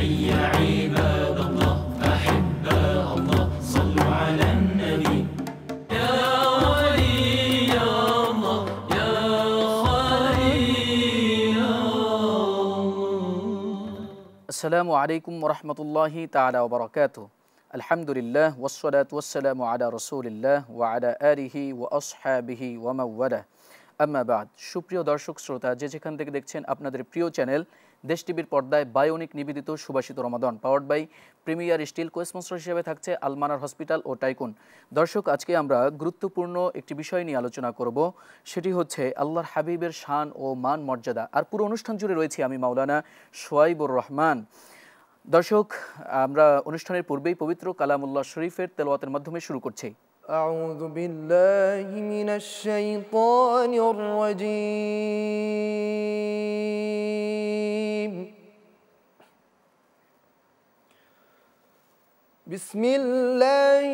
هيا عباد الله أحباء الله صلوا على النبي يا ولي الله يا خليل الله. السلام عليكم ورحمة الله تعالى وبركاته. الحمد لله والصلاة والسلام على رسول الله وعلى آله وأصحابه ومن والاه আম্মা বাদ। সুপ্রিয় দর্শক শ্রোতা, যেখান থেকে দেখছেন আপনাদের প্রিয় চ্যানেল দেশ টিভির পর্দায় বায়োনিক নিবেদিত সুবাসিত Ramadan powered by Premier Steel, co-sponsor হিসেবে থাকছে আলমানার হসপিটাল ও টাইকুন। দর্শক, আজকে আমরা গুরুত্বপূর্ণ একটি বিষয় নিয়ে আলোচনা করব, সেটি হচ্ছে আল্লাহর হাবিবের শান ও মান মর্যাদা। আর পুরো অনুষ্ঠান জুড়ে রয়েছি আমি মাওলানা সোয়াইবুর রহমান। দর্শক, আমরা অনুষ্ঠানের পূর্বেই পবিত্র কালামুল্লাহ শরীফের তেলাওয়াতের মাধ্যমে শুরু করছি। أعوذ بالله من الشيطان الرجيم. بسم الله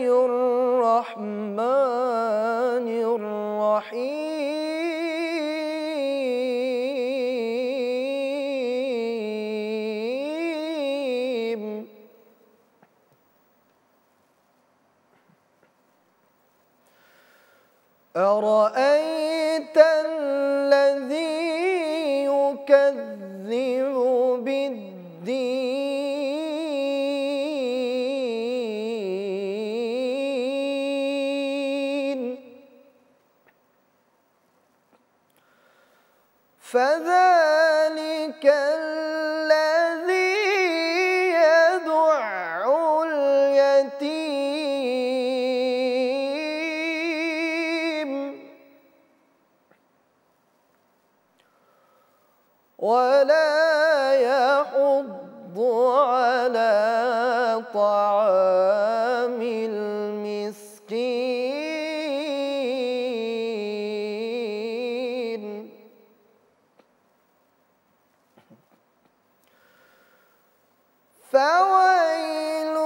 الرحمن الرحيم. أرأيت الذي يكذب بالدين فذلك الذي يدع اليتيم ولا يحض على طعام المسكين فويل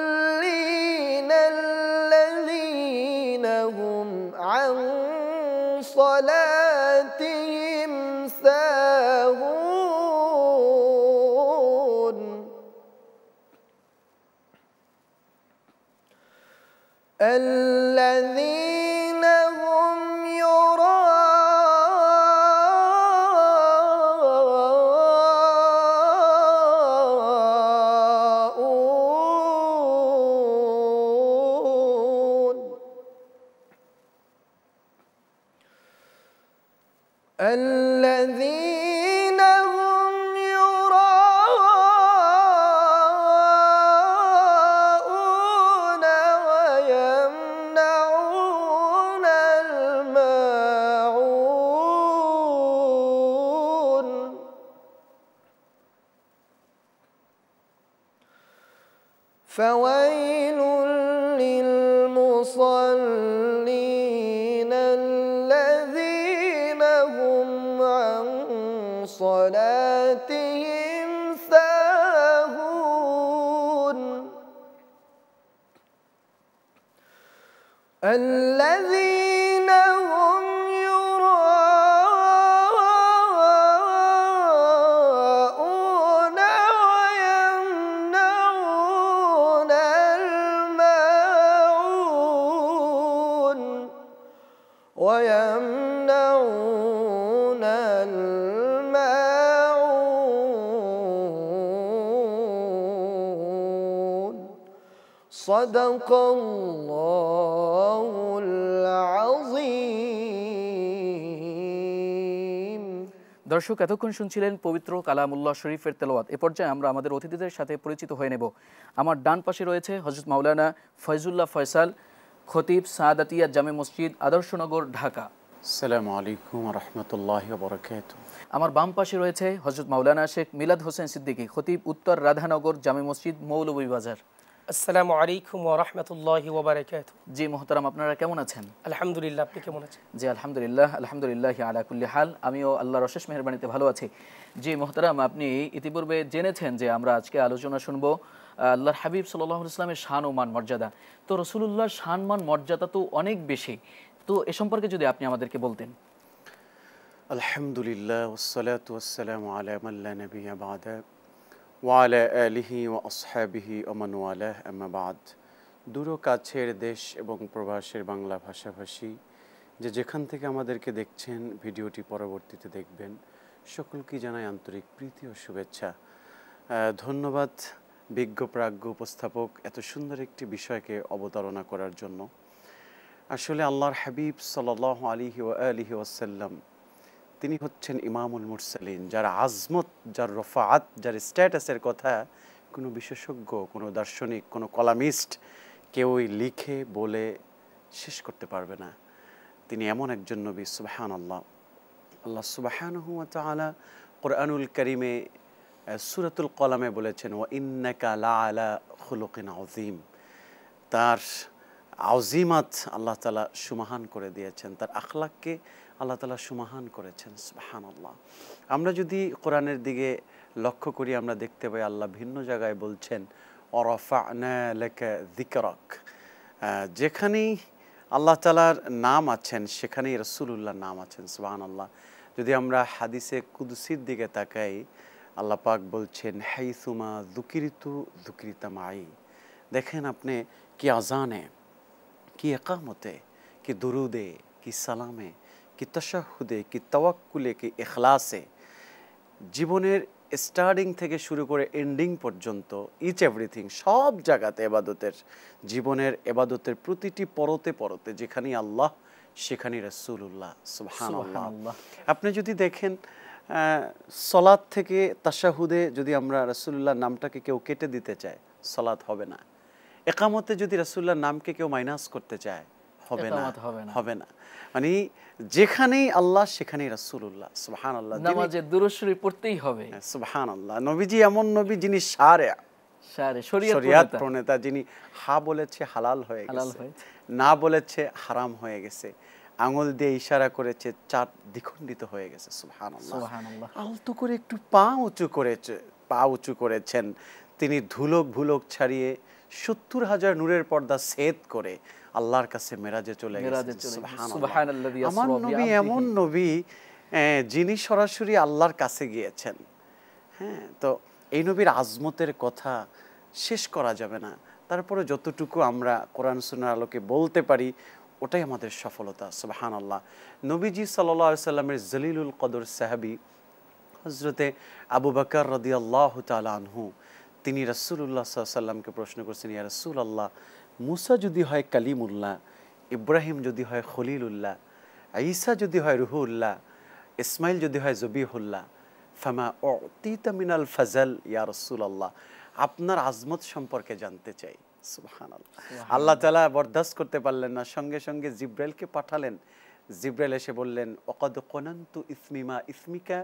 للمصلين الذين هم عن صلاتهم ساهون الذين هم يراءون الذين هم يراءون ويمنعون الماعون فويل للمصلين الذين هم عن صلاتهم ساهون الذين هم يراءون ويمنعون الماعون ويمنعون الماعون صدق الله العظيم. দর্শক, এতক্ষণ শুনছিলেন পবিত্র কালামুল্লাহ শরীফের তেলাওয়াত। এ পর্যায়ে আমরা আমাদের অতিথিদের সাথে পরিচিত হয়ে নেব। আমার ডান পাশে রয়েছে হযরত মাওলানা ফয়জুল্লাহ ফয়সাল, খতিব, সাআদাতিয়া জামে মসজিদ, আদর্শনগর, ঢাকা। আসসালামু আলাইকুম ওয়া রাহমাতুল্লাহি ওয়া বারাকাতুহু। আমার বাম পাশে রয়েছে হযরত মাওলানা শেখ মিলাদ হোসেন সিদ্দিকী, খতিব, উত্তর রাধানগর জামে মসজিদ, মৌলভীবাজার। আসসালামু আলাইকুম ওয়া রাহমাতুল্লাহি ওয়া বারাকাতুহু। জি মোহতারাম, আপনারা কেমন আছেন? আলহামদুলিল্লাহ, আপনি কেমন আছেন? জি আলহামদুলিল্লাহ, আলহামদুলিল্লাহ আলা কুল্লি হাল। আমিও আল্লাহর অশেষ মেহেরবানিতে ভালো আছি। জি মোহতারাম, আপনি ইতিপূর্বে জেনেছেন যে আমরা আজকে আলোচনা শুনবো আল্লাহর হাবিব সাল্লাল্লাহু আলাইহি ওয়াসাল্লামের শান ও মান মর্যাদা। তো রাসূলুল্লাহর শান মান মর্যাদা তো অনেক বেশি, তো এ সম্পর্কে যদি আপনি আমাদেরকে বলতেন। আলহামদুলিল্লাহ ওয়াসসালাতু ওয়াসসালামু আলা মান লা নাবিয়্যা বা'দা ওয়া আলা আলিহি ওয়া আসহাবিহি ওয়া মান ওয়ালাহ আম্মা বা'দ। দূর ও কাছের দেশ এবং প্রবাসের বাংলা ভাষাভাষী যেখান থেকে আমাদেরকে দেখছেন, ভিডিওটি পরবর্তীতে দেখবেন, সকলকে জানাই আন্তরিক প্রীতি ও শুভেচ্ছা। ধন্যবাদ বিজ্ঞ প্রাজ্ঞ উপস্থাপক এত সুন্দর একটি বিষয়কে অবতারণা করার জন্য। আসলে আল্লাহর হাবিব সাল্লাল্লাহু আলাইহি ওয়া আলিহি ওয়াসাল্লাম তিনি হচ্ছেন ইমামুল মুরসালিন, যার আজমত, যার রফাআত, যার স্ট্যাটাসের কথা কোনো বিশেষজ্ঞ, কোনো দার্শনিক, কোনো কলামিস্ট কেউই লিখে বলে শেষ করতে পারবে না। তিনি এমন একজন নবী, সুবহানাল্লাহ। আল্লাহ সুবহানাহু ওয়া তাআলা কোরআনুল কারীমে সূরাতুল কলামে বলেছেন, ওয়া ইন্নাকা লাআলা খুলুকিন আযীম। তার আযীমাত আল্লাহ তাআলা সুমহান করে দিয়েছেন, তার আখলাককে আল্লাহ তাআলা সুমহান করেছেন, সুবহানাল্লাহ। আমরা যদি কোরআনের দিকে লক্ষ্য করি, আমরা দেখতে পাই আল্লাহ ভিন্ন জায়গায় বলছেন, ওয়ারাফা'না লাকা যিকরাক। যেখানেই আল্লাহ তাআলার নাম আছেন সেখানেই রাসূলুল্লাহর নাম আছেন, সুবহানাল্লাহ। যদি আমরা হাদিসে কুদসির দিকে তাকাই, আল্লাহ পাক বলছেন, হাইসুমা যুকিরতু যুকিরতা মাই। দেখেন আপনি কি আজানে, কি একামতে, কি দুরুদে, কি সালামে, কি তাশাহুদে, কি তাওয়াক্কুলে, কি ইখলাসে, জীবনের স্টার্টিং থেকে শুরু করে এন্ডিং পর্যন্ত ইচ এভরিথিং, সব জায়গাতে এবাদতের, জীবনের এবাদতের প্রতিটি পরতে পরতে যেখানেই আল্লাহ সেখানেই রাসূলুল্লাহ, সুবহানাল্লাহ। আপনি যদি দেখেন সলাত থেকে তাশাহুদে যদি আমরা রাসূলুল্লাহর নামটাকে কেউ কেটে দিতে চায়, সলাত হবে না। একামতে যদি রাসূলুল্লাহর নামকে কেউ মাইনাস করতে চায়, হবে না। মানে যেখানেই আল্লাহ সেখানেই রাসূলুল্লাহ, সুবহানাল্লাহ। নামাজে দুরূদ শরীফ পড়তেই হবে, সুবহানাল্লাহ। নবীজি এমন নবী যিনি শরিয়াত প্রণেতা, যিনি হা বলেছে হালাল হয়ে গেছে, না বলেছে হারাম হয়ে গেছে, আঙুল দিয়ে ইশারা করেছে, চাঁদ দ্বিখণ্ডিত হয়ে গেছে, সুবহানাল্লাহ। আলতো করে একটু পা উঁচু করেছেন তিনি, ধুলক ভুলক ছাড়িয়ে ৭০,০০০ নূরের পর্দা ছেদ করে আল্লাহর কাছে মেরাজে চলে গেছেন, সুবহানাল্লাহ। আমার নবী এমন নবী যিনি সরাসরি আল্লাহর কাছে গিয়েছেন। হ্যাঁ, তো এই নবীর আজমতের কথা শেষ করা যাবে না। তারপরে যতটুকু আমরা কোরআন সুন্নাহর আলোকে বলতে পারি ওটাই আমাদের সফলতা, সুবহানাল্লাহ। নবীজি সাল্লাল্লাহু আলাইহি সাল্লামের জলিলুল কদর সাহাবী হযরতে আবু বকর রাদিয়াল্লাহু তাআলা আনহু, তিনি রাসূলুল্লাহ সাল্লাল্লাহু আলাইহি সাল্লামকে প্রশ্ন করছেন, ইয়া রাসূলুল্লাহ, মুসা যদি হয় কালিমুল্লাহ, ইব্রাহিম যদি হয় খলিলুল্লাহ, ঈসা যদি হয় রুহুল্লাহ, ইসমাইল যদি হয় জবিহুল্লাহ, ফামা উতিতা মিনাল ফাজল ইয়া রাসূলুল্লাহ, আপনার আজমত সম্পর্কে জানতে চাই, সুবহানাল্লাহ। আল্লাহ তাআলা বরদাস্ত করতে পারলেন না, সঙ্গে সঙ্গে জিব্রাইলকে পাঠালেন। জিব্রাইল এসে বললেন, ওয়াকাদ কুনানতু ইসমি মা ইসমিকা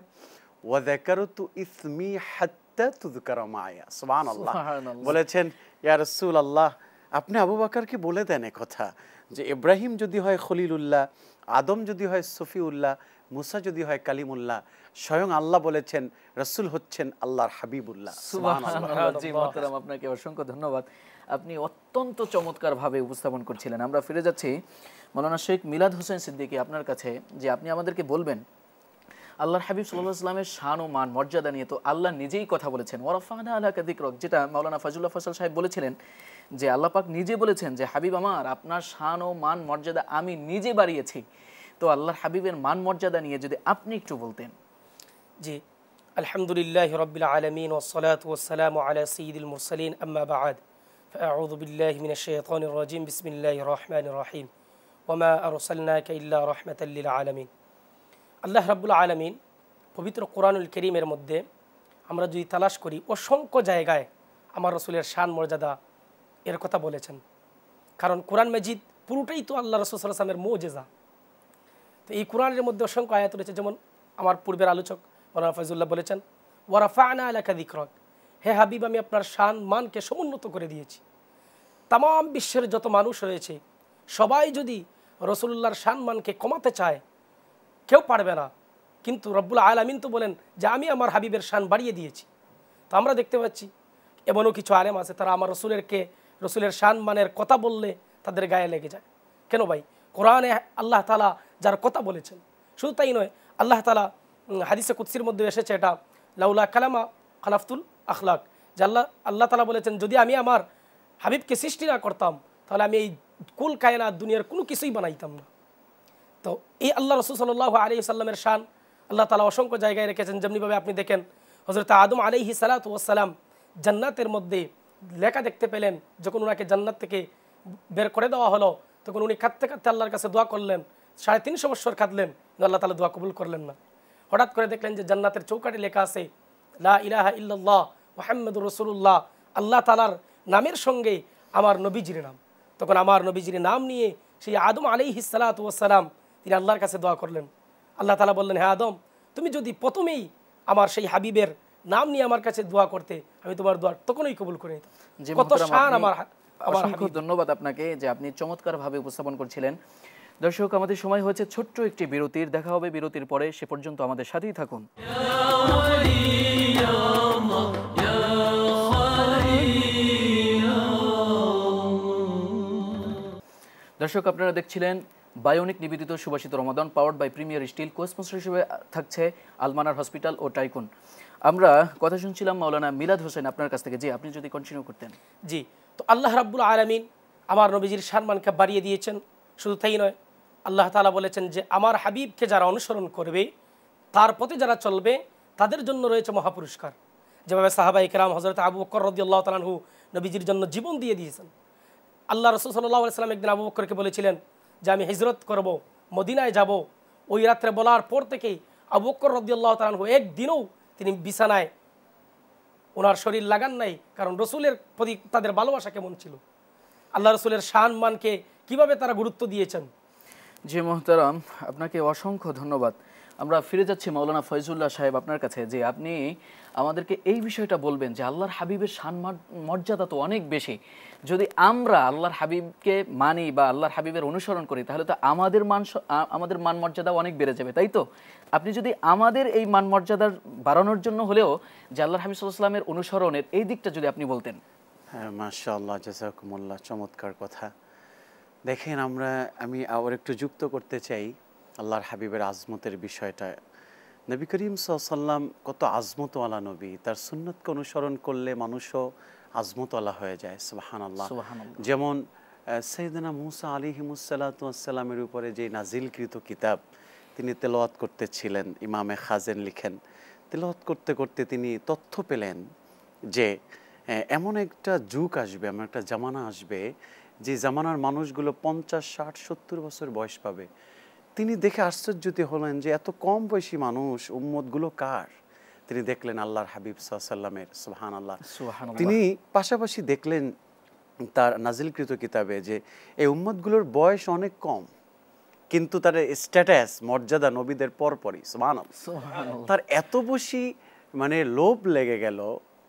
ওয়া যাকারতু ইসমি হাত্তা তুযকারা মায়া, সুবহানাল্লাহ। বলেছেন, ইয়া রাসূলুল্লাহ, আপনি আবু বকরকে বলে দেন কথা যে ইব্রাহিম যদি হয় খলিলুল্লাহ, আদম যদি হয় সফিউল্লাহ, মুসা যদি হয় কালিমুল্লাহ, স্বয়ং আল্লাহ বলেছেন রাসূল হচ্ছেন আল্লাহর হাবিবুল্লাহ, সুবহানাল্লাহ। জি মুহতারাম, আপনাকে অসংখ্য ধন্যবাদ। আপনি অত্যন্ত চমৎকারভাবে উপস্থাপন করছিলেন। আমরা ফিরে যাচ্ছি মাওলানা শেখ মিলাদ হোসেন সিদ্দিকী আপনার কাছে, যে আপনি আমাদেরকে বলবেন আল্লাহর হাবিব সাল্লাল্লাহু আলাইহি ওয়াসাল্লামের শান ও মান মর্যাদা নিয়ে তো আল্লাহ নিজেই কথা বলেছেন, ওয়ারাফা'না লাকা যিকরাক, যেটা মাওলানা ফজলুল্লাহ ফয়সাল সাহেব বলেছিলেন যে আল্লাহ পাক নিজে বলেছেন যে হাবিব আমার, আপনার শান ও মান মর্যাদা আমি নিজে বাড়িয়েছি। তো আল্লাহর হাবিবের মান মর্যাদা নিয়ে যদি আপনি একটু বলতেন। জি, আলহামদুলিল্লাহি রাব্বিল আলামিন ওয়াসসালাতু ওয়াসসালামু আলা সাইয়্যিদিল মুরসালিন, আম্মা বা'দ, ফাআউযু বিল্লাহি মিনাশ শাইতানির রাজিম, বিসমিল্লাহির রহমানির রহিম, ওয়া মা আরসালনাকা ইল্লা রাহমাতাল লিল আলামিন। আল্লাহ রাব্বুল আলামিন পবিত্র কোরআনুল কারীমের মধ্যে আমরা যদি তালাশ করি, অসংখ্য জায়গায় আমার রাসূলের শান মর্যাদা এর কথা বলেছেন। কারণ কোরআন মাজিদ পুরোটাই তো আল্লাহ রাসূল সাল্লাল্লাহু আলাইহি ওয়াসাল্লামের মুজিজা। তো এই কোরআনের মধ্যে অসংখ্য আয়াত রয়েছে, যেমন আমার পূর্বের আলোচক মাওলানা ফয়জুল্লাহ বলেছেন, ওয়ারাফা'না লাকা যিকরাক, হে হাবিব আমি আপনার শান মানকে সমুন্নত করে দিয়েছি। তাম বিশ্বের যত মানুষ রয়েছে সবাই যদি রাসূলুল্লাহর শান মানকে কমাতে চায় কেউ পারবে না, কিন্তু রব্বুল আলামিন তো বলেন যে আমি আমার হাবিবের শান বাড়িয়ে দিয়েছি। তো আমরা দেখতে পাচ্ছি এমনও কিছু আলেম আছে তারা আমার রসুলের শান মানের কথা বললে তাদের গায়ে লেগে যায়। কেন ভাই? কোরআনে আল্লাহ তাআলা যার কথা বলেছেন, শুধু তাই নয়, আল্লাহ তাআলা হাদিসে কুদসির মধ্যে এসেছে এটা, লাউলা কালামা খালাফতুল আখলাক, যে আল্লাহ তাআলা বলেছেন যদি আমি আমার হাবিবকে সৃষ্টি না করতাম তাহলে আমি এই কুল কায়নাত দুনিয়ার কোনো কিছুই বানাইতাম না। তো এই আল্লাহ রাসূল সাল্লাল্লাহু আলাইহি সাল্লামের শান আল্লাহ তাআলা অসংখ্য জায়গায় রেখেছেন। যেমনিভাবে আপনি দেখেন হযরত আদম আলাইহিস সালাতু ওয়াস সালাম জান্নাতের মধ্যে লেখা দেখতে পেলেন, যখন ওনাকে জান্নাত থেকে বের করে দেওয়া হলো তখন উনি কাঁদতে কাঁদতে আল্লাহর কাছে দোয়া করলেন, 350 বছর কাঁদলেন, কিন্তু আল্লাহ তাআলা দোয়া কবুল করলেন না। হঠাৎ করে দেখলেন যে জান্নাতের চৌকাঠে লেখা আছে লা ইলাহা ইল্লাল্লাহ মুহাম্মাদুর রাসূলুল্লাহ, আল্লাহ তাআলার নামের সঙ্গে আমার নবীজির নাম। তখন আমার নবীজির নাম নিয়ে সেই আদম আলাইহিস সালাতু ওয়াস সালাম তিনি আল্লাহর কাছে দোয়া করলেন। আল্লাহ তাআলা বললেন, হ্যাঁ আদম, তুমি যদি প্রথমেই আমার সেই হাবিবের নাম নিয়ে আমার কাছে দোয়া করতে, আমি তোমার দোয়া তখনই কবুল করে নিতাম। কত শান আমার অসংখ্য ধন্যবাদ আপনাকে যে আপনি চমৎকারভাবে উপস্থাপন করছিলেন। দর্শক, আমাদের সময় হয়েছে ছোট্ট একটি বিরতির। দেখা হবে বিরতির পরে, সে পর্যন্ত আমাদের সাথেই থাকুন। দর্শক, আপনারা দেখছিলেন বায়োনিক নিবেদিত সুবাসিত Ramadan, powered by Premier still. কোস্পন্সর হিসেবে থাকছে আলমানার হসপিটাল ও টাইকুন। আমরা কথা শুনছিলাম মাওলানা মিলাদ হোসেন আপনার কাছ থেকে। জি, আপনি যদি কন্টিনিউ করতেন। জি, তো আল্লাহ রাব্বুল আলামিন আমার নবীজির সম্মানকে বাড়িয়ে দিয়েছেন। শুধু তাই নয়, আল্লাহ তাআলা বলেছেন যে আমার হাবিবকে যারা অনুসরণ করবে, তার পথে যারা চলবে, তাদের জন্য রয়েছে মহাপুরস্কার। যেভাবে সাহাবায়ে কেরাম হযরত আবু বকর রাদিয়াল্লাহু তাআলা আনহু নবীজির জন্য জীবন দিয়ে দিয়েছেন। আল্লাহ রাসূল সাল্লাল্লাহু আলাইহি ওয়াসাল্লাম একদিন আবু বকরকে বলেছিলেন যে আমি হিজরত করব, মদিনায় যাব। ওই রাত্রে বলার পর থেকেই আবু বকর রাদিয়াল্লাহু তাআলা আনহু একদিনও তিনি বিছানায় ওনার শরীর লাগান নাই, কারণ রসুলের প্রতি তাদের ভালোবাসা কেমন ছিল, আল্লাহ রসুলের শান মানকে কিভাবে তারা গুরুত্ব দিয়েছেন। জি মোহতারাম, আপনাকে অসংখ্য ধন্যবাদ। আমরা ফিরে যাচ্ছি মাওলানা ফয়জুল্লাহ সাহেব আপনার কাছে, যে আপনি আমাদেরকে এই বিষয়টা বলবেন যে আল্লাহর হাবিবের শান মর্যাদা তো অনেক বেশি। যদি আমরা আল্লাহর হাবিবকে মানি বা আল্লাহর হাবিবের অনুসরণ করি, তাহলে তো আমাদের মান মর্যাদা অনেক বেড়ে যাবে, তাই তো? আপনি যদি আমাদের এই মান মর্যাদার বাড়ানোর জন্য হলেও যে আল্লাহর হাবিব সাল্লাল্লাহু আলাইহি ওয়াসাল্লামের অনুসরণের এই দিকটা যদি আপনি বলতেন। হ্যাঁ, মাশাআল্লাহ, জাযাকুমুল্লাহ, চমৎকার কথা। দেখেন, আমি আবার একটু যুক্ত করতে চাই আল্লাহর হাবিবের আজমতের বিষয়টা। নবী করিম সাল্লাল্লাহু আলাইহি ওয়াসাল্লাম কত আজমতওয়ালা নবী, তার সুন্নতকে অনুসরণ করলে মানুষও আজমতওয়ালা হয়ে যায়। সুবহানাল্লাহ। যেমন সাইয়েদনা মুসা আলাইহিমুসসালাতু ওয়াসসালামের উপরে যে নাজিলকৃত কিতাব তিনি তেলাওয়াত করতেছিলেন, ইমামে খাজেন লিখেন, তেলাওয়াত করতে করতে তিনি তথ্য পেলেন যে এমন একটা যুগ আসবে, এমন একটা জামানা আসবে যে জামানার মানুষগুলো 50, 60, 70 বছর বয়স পাবে। তিনি দেখে আশ্চর্যিত হলেন যে এত কম বয়সী মানুষ, উম্মতগুলো কার? তিনি দেখলেন আল্লাহর হাবিব সাল্লাল্লাহু আলাইহি ওয়াসাল্লামের। সুবহানাল্লাহ। তিনি পাশাপাশি দেখলেন তার নাজিলকৃত কিতাবে যে এই উম্মতগুলোর বয়স অনেক কম, কিন্তু তার স্ট্যাটাস, মর্যাদা নবীদের পরপরই। সুবহানাল্লাহ। তার এত বেশি লোভ লেগে গেল,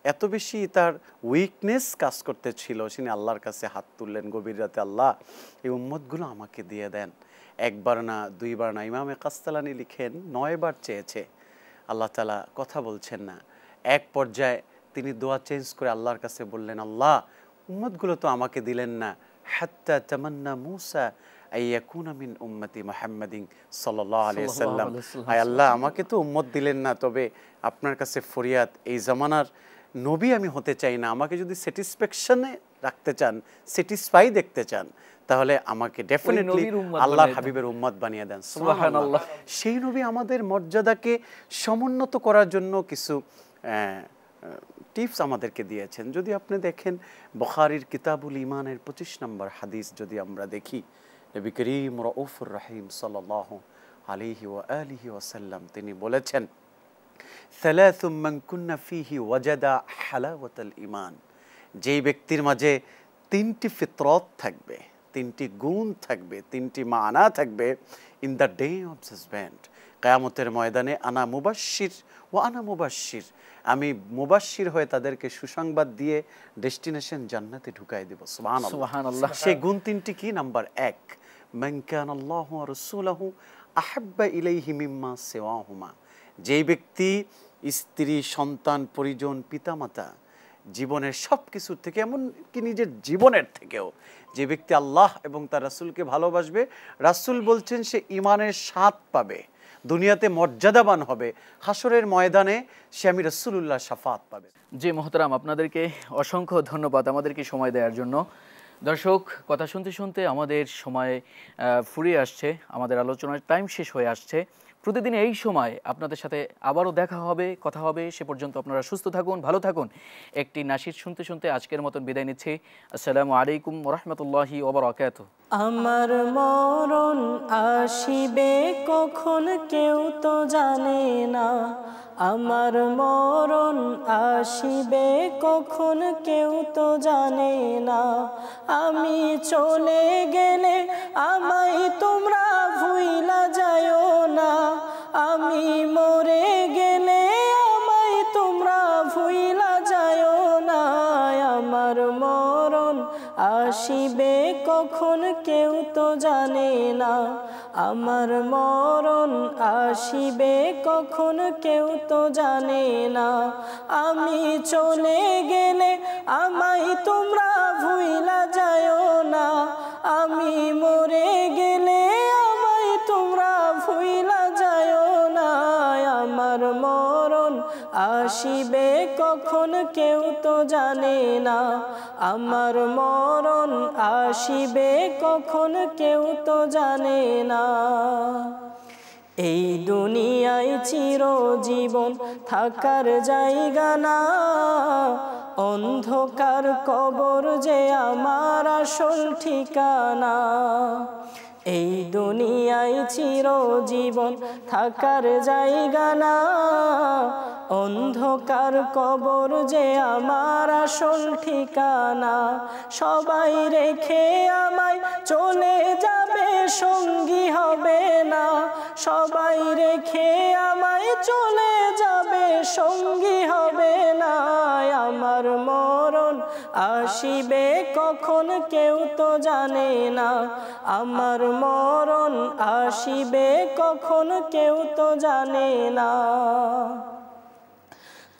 এত বেশি তার উইকনেস কাজ করতে ছিল, তিনি আল্লাহর কাছে হাত তুললেন গভীর রাতে, আল্লাহ এই উম্মতগুলো আমাকে দিয়ে দেন। একবার না, দুইবার না, ইমামে কাস্তালানি লিখেন 9 বার চেয়েছে, আল্লাহ তাআলা কথা বলছেন না। এক পর্যায়ে তিনি দোয়া চেঞ্জ করে আল্লাহর কাছে বললেন, আল্লাহ উম্মতগুলো তো আমাকে দিলেন না, হাত্তা তামান্না মুসা আইয়াকুনা মিন উম্মতি মুহাম্মাদিন সাল্লাল্লাহু আলাইহি ওয়াসাল্লাম। আয় আল্লাহ, আমাকে তো উম্মত দিলেন না, তবে আপনার কাছে ফরিয়াদ, এই জামানার নবী আমি হতে চাই না। আমাকে যদি স্যাটিসফ্যাকশনে রাখতে চান, স্যাটিসফাই দেখতে চান, তাহলে আমাকে ডেফিনেটলি আল্লাহর হাবিবের উম্মত বানিয়ে দেন। সুবহানাল্লাহ। সেই নবী আমাদের মর্যাদাকে সমুন্নত করার জন্য কিছু টিপস আমাদেরকে দিয়েছেন। যদি আপনি দেখেন বুখারীর কিতাবুল ঈমানের 25 নম্বর হাদিস যদি আমরা দেখি, নবী করিম রাউফুর রহিম সাল্লাল্লাহু আলাইহি ওয়া আলিহি ওয়াসাল্লাম তিনি বলেছেন, সালাসুম মান কুন্না ফীহি ওয়াজাদা হালাওয়াতাল ঈমান। যেই ব্যক্তির মাঝে 3টি ফিতরত থাকবে, 3টি গুণ থাকবে, 3টি মানা থাকবে, in the day of judgement, কিয়ামতের ময়দানে, আনা মুবাশশির ওয়া আনা মুবাশশির, আমি মুবাশশির হয়ে তাদেরকে সুসংবাদ দিয়ে ডেস্টিনেশন জান্নাতে ঢুকাই দেব। সুবহানাল্লাহ। সেই গুণ 3টি কি? নাম্বার 1, মান কানাল্লাহু ওয়া রাসূলুহু আহাব্বা ইলাইহি মিম্মা সিওয়াহুমা। যেই ব্যক্তি স্ত্রী, সন্তান, পরিজন, পিতামাতা, জীবনের সব কিছুর থেকে, এমনকি নিজের জীবনের থেকেও, যে ব্যক্তি আল্লাহ এবং তার রাসূলকে ভালোবাসবে, রাসূল বলছেন সে ঈমানের স্বাদ পাবে। দুনিয়াতে মর্যাদাবান হবে, হাসরের ময়দানে সে আমি রাসূলুল্লাহ শাফাত পাবে। জি মোহতারাম, আপনাদেরকে অসংখ্য ধন্যবাদ আমাদেরকে সময় দেওয়ার জন্য। দর্শক, কথা শুনতে শুনতে আমাদের সময় ফুরিয়ে আসছে, আমাদের আলোচনার টাইম শেষ হয়ে আসছে। প্রতিদিন এই সময় আপনাদের সাথে আবারও দেখা হবে, কথা হবে। সে পর্যন্ত আপনারা সুস্থ থাকুন, ভালো থাকুন। একটি নাশিদ শুনতে শুনতে আজকের মতন বিদায় নিচ্ছি। আসসালামু আলাইকুম ওয়া রাহমাতুল্লাহি ওয়া বারাকাতুহু। আমার মরণ আসিবে কখন কেউ তো জানে না, আমার মরণ আসিবে কখন কেউ তো জানে না। আমি চলে গেলে আমায় তোমরা ভুইলা যায়ও না, আমি মরে গেলে আমায় তোমরা ভুইলা যায়ও না। আমার মরণ আসিবে কখন কেউ তো জানে না, আমার মরণ আসিবে কখন কেউ তো জানে না। আমি চলে গেলে আমায় তোমরা ভুইলা যায়ও না, আমি মরে গেলে আমায় তোমরা ভুইলা যায়ও না। আমার মরণ আসিবে কখন কেউ তো জানে না, আমার মরণ আসিবে কখন কেউ তো জানে না। এই দুনিয়ায় চিরজীবন থাকার জায়গা না, অন্ধকার কবর যে আমার আসল ঠিকানা। এই দুনিয়ায় চিরজীবন থাকার জায়গা না, অন্ধকার কবর যে আমার আসল ঠিকানা। সবাই রেখে আমায় চলে যাবে, সঙ্গী হবে না, সবাই রেখে আমায় চলে যাবে, সঙ্গী হবে না। আমার মরণ আসিবে কখন কেউ তো জানে না, আমার মরণ আসিবে কখন কেউ তো জানে না।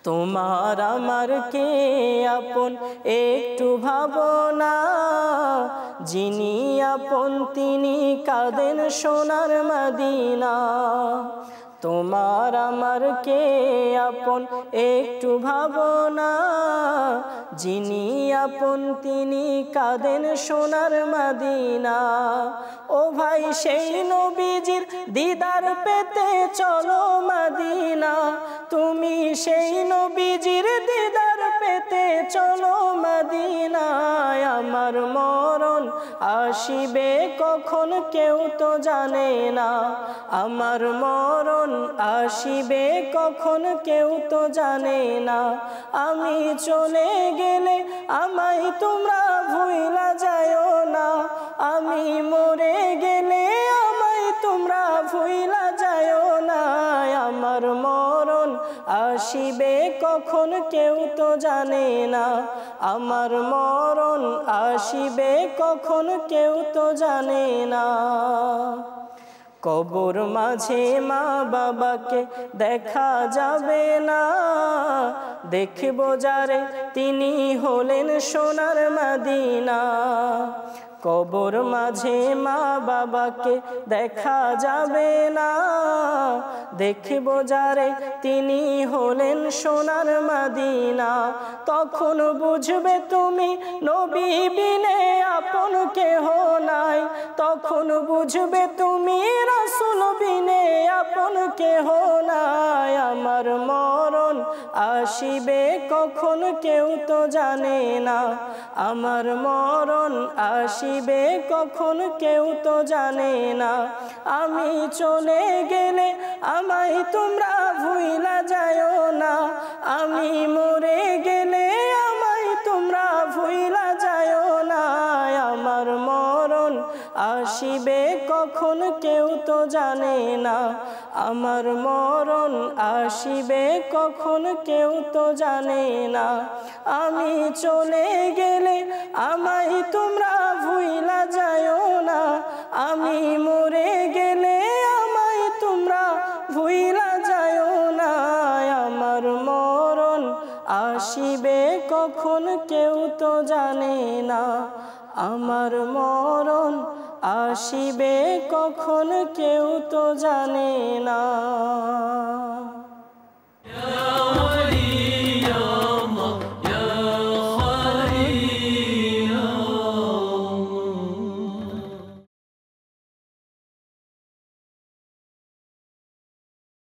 তোমার আমার কে আপন একটু ভাবনা, যিনি আপন তিনি কাঁদেন সোনার মদিনা। তোমার আমার কে আপন একটু ভাবনা, যিনি আপন তিনি কাঁদেন সোনার মদিনা। ও ভাই সেই নবীজির দিদার পেতে চলো মদিনা, তুমি সেই নবীজির দিদার পেতে চলো মদিনায়। আমার মরণ আসিবে কখন কেউ তো জানে না, আমার মরণ আসিবে কখন কেউ তো জানে না। আমি চলে গেলে আমায় তোমরা ভুইলা যায়ও না, আমি মরে গেলে আমায় তোমরা ভুইলা যায়ও না। আমার মরণ আসিবে কখন কেউ তো জানে না, আমার মরণ আসিবে কখন কেউ তো জানে না। কবর মাঝে মা বাবাকে দেখা যাবে না, দেখব যারে তিনি হলেন সোনার মদিনা। কবর মাঝে মা বাবাকে দেখা যাবে না, দেখব যারে তিনি হলেন সোনার মদিনা। তখন বুঝবে তুমি নবী বিনে আপন কেহ নাই, তখন বুঝবে তুমি রাসূল বিনে আপন কেহ নাই। আমার মরণ আসিবে কখন কেউ তো জানে না, আমার মরণ আসিবে কখন কেউ তো জানে না। আমি চলে গেলে আমায় তোমরা ভুইলা যায়ও না, আমি মরে গেলে আমায় তোমরা ভুইলা যায়ও না। আমার মরণ আসিবে কখন কেউ তো জানে না, আমার মরণ আসিবে কখন কেউ তো জানে না। আমি চলে গেলে আমায় তোমরা ভুইলা যায়ও না, আমি মরে গেলে আমায় তোমরা ভুইলা যায়ও না। আমার মরণ আসিবে কখন কেউ তো জানে না, আমার মরণ আসিবে কখন কেউ তো জানে না।